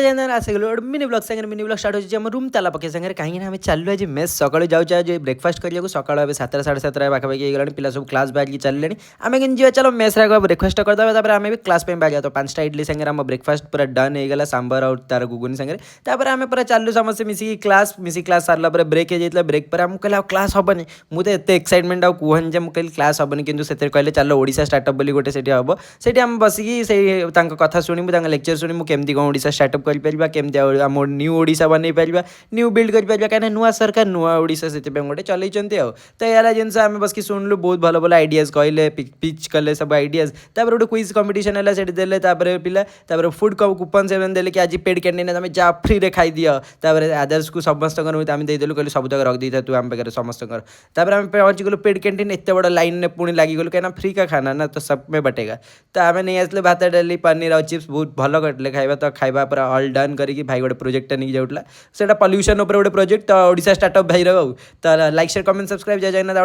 आसगल mini blog सागर mini blog start हो room ताला पके सागर कहीं आम चलू आज मेस सकाल जाऊँ आज ब्रेकफास्ट करने सका 7 साढ़े 7 पाखापाखि गलानी पिला सब क्लास बाहर चलिए आम कि जी चलो मेस ब्रेकफास्ट करदे आम भी क्लास बाहर तो 5टा इडली सागर आम ब्रेकफास्ट पूरा डन होगा सांबर और तार गुगुनी सागर आम पूरा चलू समस्त मिसिक क्लास सारा ब्रेक हो ब्रेक पर आमको कहले क्लास हेनी मुझे एत एक्साइटमेंट आउ कहनी जो मुझे क्लास हेनी कि कहले चलो ओडिशा स्टार्टअप बोली गोटे से हम से बसिकी कथा शुणी लेक्चर शुणी मुझे केमती कौन ओडिशा स्टार्टअप कर केमती आम न्यू ओडिशा बनई पार न्यू बिल्ड कर कहीं नुआ सरकार नुआ ओडिशा से गोटे चलते तो ये जिन आम बस शुणुलु बहुत भल भल आइडियाज कहले पिच कले सब आइडियाज गोटे क्विज कंपटीशन है से देले पिला फूड कूपन से देले कि आज पेड कैंटीन तुम जा फ्री रे खाई दियो आदर्श को समस्त आम देदेलु कहले सब तक रख दी तू आम पाखे समस्त आम पहुँची गलु पेड कैंटीन एत बड़ा लाइन में पुणी लगिगलु कहीं फ्री का खाना ना तो सब में बटेगा तो आम नहीं आसले भात डाली पनीर और चिप्स बहुत भल करते खाଇବା तो खाଇବା पूरा ऑल डन करी भाई गोटे प्रोजेक्ट नहीं जाऊला से पॉल्यूशन गोटे प्रोजेक्ट तो ओडिशा स्टार्टअप भाई तो लाइक शेयर कमेंट सब्सक्राइब जय जगन्नाथ।